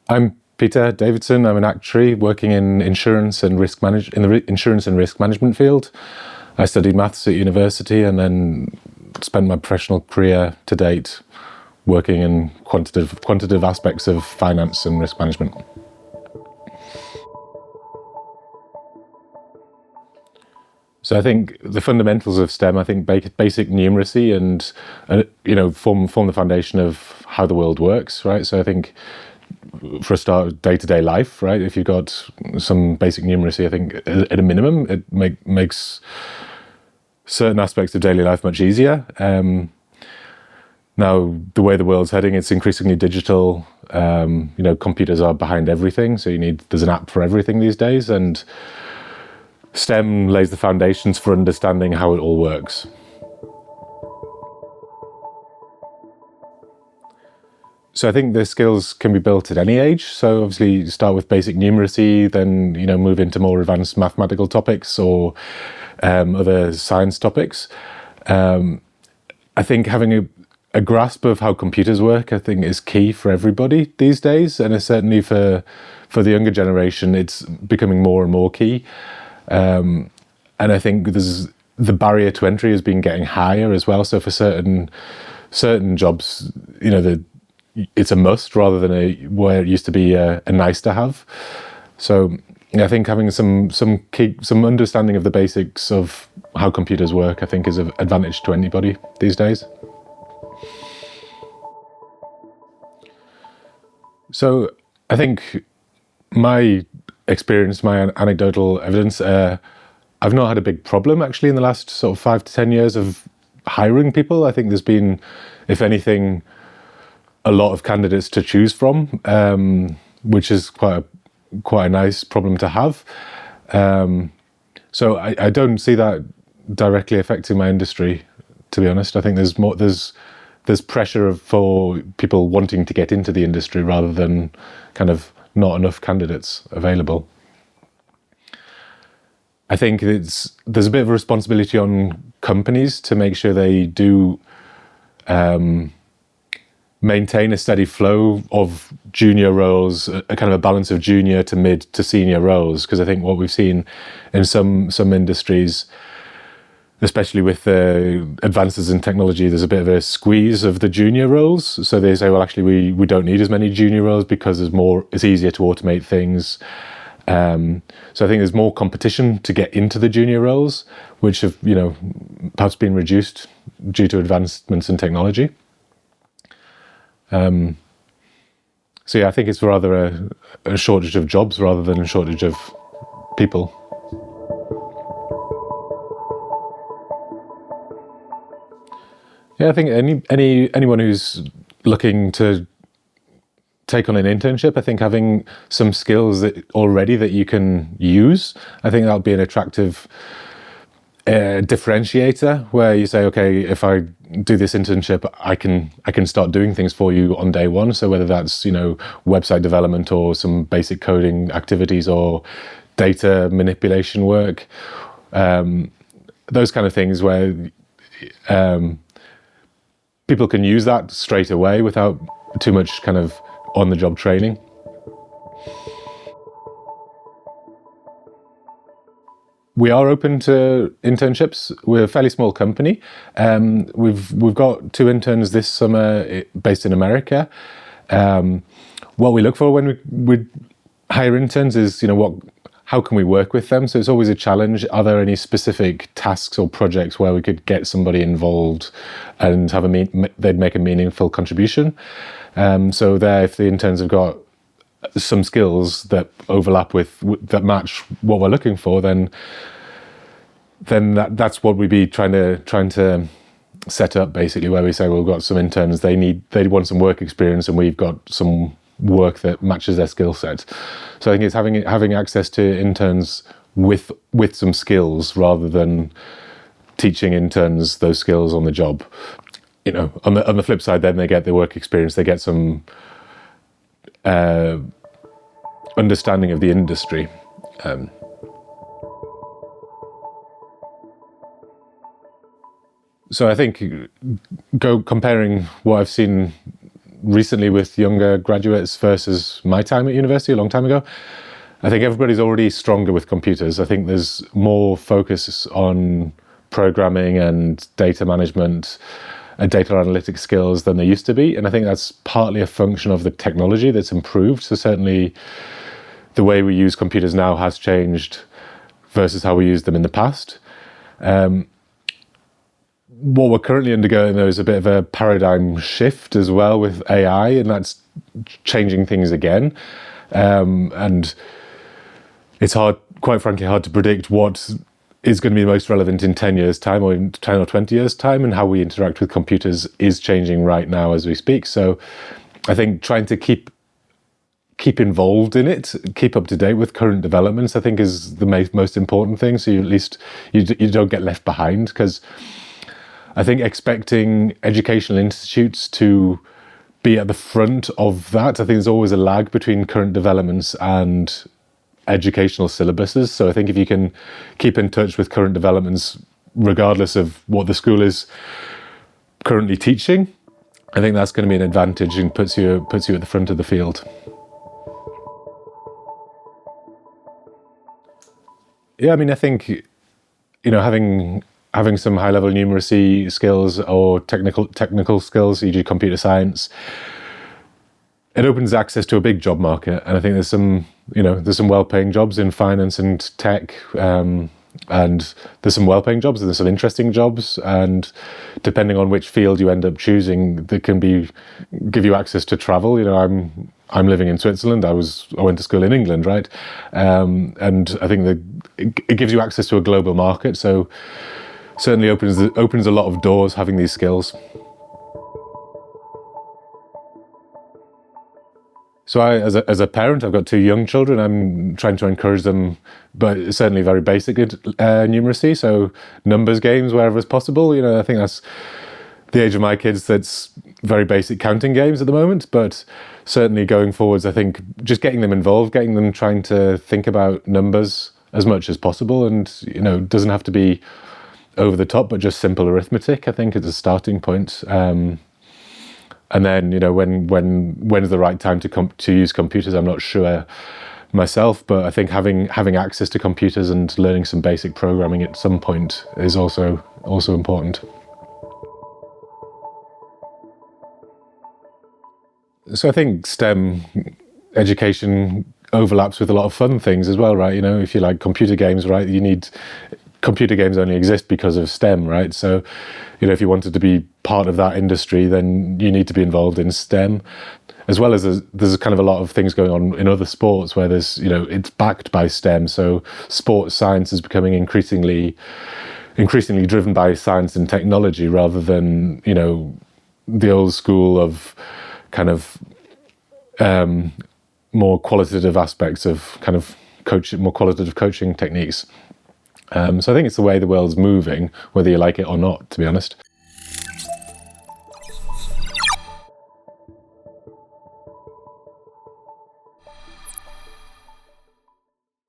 I'm Peter Davidson. I'm an actuary working in insurance and insurance and risk management field. I studied maths at university and then spent my professional career to date working in quantitative aspects of finance and risk management. So I think the fundamentals of STEM, I think basic numeracy and form the foundation of how the world works, right? So I think for a start, day-to-day life, right? If you've got some basic numeracy, I think at a minimum, it makes certain aspects of daily life much easier. Now, the way the world's heading, it's increasingly digital. Computers are behind everything, so there's an app for everything these days, and STEM lays the foundations for understanding how it all works. So I think the skills can be built at any age. So obviously you start with basic numeracy, then move into more advanced mathematical topics or other science topics. I think having a grasp of how computers work, I think, is key for everybody these days, and certainly for the younger generation, it's becoming more and more key. And I think the barrier to entry has been getting higher as well. So for certain jobs, it's a must rather than where it used to be a nice to have. So I think having some understanding of the basics of how computers work, I think, is of advantage to anybody these days. So I think my experience, my anecdotal evidence, I've not had a big problem actually in the last sort of 5 to 10 years of hiring people. I think there's been, if anything, a lot of candidates to choose from, which is quite a nice problem to have. So I don't see that directly affecting my industry, to be honest. I think there's pressure for people wanting to get into the industry rather than kind of not enough candidates available. I think there's a bit of a responsibility on companies to make sure they do maintain a steady flow of junior roles, a kind of a balance of junior to mid to senior roles. Because I think what we've seen in some industries, especially with the advances in technology, there's a bit of a squeeze of the junior roles. So they say, well, actually, we don't need as many junior roles because it's easier to automate things. So I think there's more competition to get into the junior roles, which have, perhaps been reduced due to advancements in technology. So yeah, I think it's rather a shortage of jobs rather than a shortage of people. Yeah, I think anyone who's looking to take on an internship, I think having some skills that you can use, I think that'll be an attractive differentiator where you say, okay, if I do this internship, I can start doing things for you on day one. So whether that's website development or some basic coding activities or data manipulation work, those kind of things where people can use that straight away without too much kind of on-the-job training. We are open to internships. We're a fairly small company. We've got 2 interns this summer based in America. What we look for when we hire interns is, how can we work with them? So it's always a challenge. Are there any specific tasks or projects where we could get somebody involved and they'd make a meaningful contribution? So there, if the interns have got some skills that overlap that match what we're looking for, then that's what we'd be trying to set up, basically, where we say, well, we've got some interns, they want some work experience, and we've got some work that matches their skill set. So I think it's having access to interns with some skills rather than teaching interns those skills on the job. On the flip side, then they get the work experience, they get some understanding of the industry. So I think comparing what I've seen recently with younger graduates versus my time at university a long time ago. I think everybody's already stronger with computers. I think there's more focus on programming and data management and data analytics skills than there used to be. And I think that's partly a function of the technology that's improved. So certainly the way we use computers now has changed versus how we used them in the past. What we're currently undergoing, though, is a bit of a paradigm shift as well with AI, and that's changing things again. And it's hard, quite frankly, hard to predict what is going to be the most relevant in 10 years' time or in 10 or 20 years' time, and how we interact with computers is changing right now as we speak. So I think trying to keep involved in it, keep up to date with current developments, I think is the most important thing. So at least you don't get left behind, because I think expecting educational institutes to be at the front of that, I think there's always a lag between current developments and educational syllabuses. So I think if you can keep in touch with current developments, regardless of what the school is currently teaching, I think that's going to be an advantage and puts you at the front of the field. Yeah, I mean, I think, having some high-level numeracy skills or technical skills, e.g. computer science, it opens access to a big job market. And I think there's some well-paying jobs in finance and tech, and there's some well-paying jobs and there's some interesting jobs. And depending on which field you end up choosing, that can give you access to travel. I'm living in Switzerland. I went to school in England, right? And I think it gives you access to a global market. So certainly opens a lot of doors having these skills. So as a parent, I've got 2 young children. I'm trying to encourage them, but certainly very basic numeracy. So numbers games wherever it's possible. I think that's the age of my kids. That's very basic counting games at the moment. But certainly going forwards, I think just getting them involved, getting them trying to think about numbers as much as possible. And, it doesn't have to be over the top, but just simple arithmetic, I think, is a starting point. And then, when's the right time to use computers? I'm not sure myself, but I think having access to computers and learning some basic programming at some point is also important. So I think STEM education overlaps with a lot of fun things as well, right? If you like computer games, right, computer games only exist because of STEM, right? So, if you wanted to be part of that industry, then you need to be involved in STEM, as well as there's kind of a lot of things going on in other sports where there's, it's backed by STEM. So sports science is becoming increasingly driven by science and technology rather than, the old school of kind of more qualitative aspects of kind of more qualitative coaching techniques. So I think it's the way the world's moving, whether you like it or not, to be honest.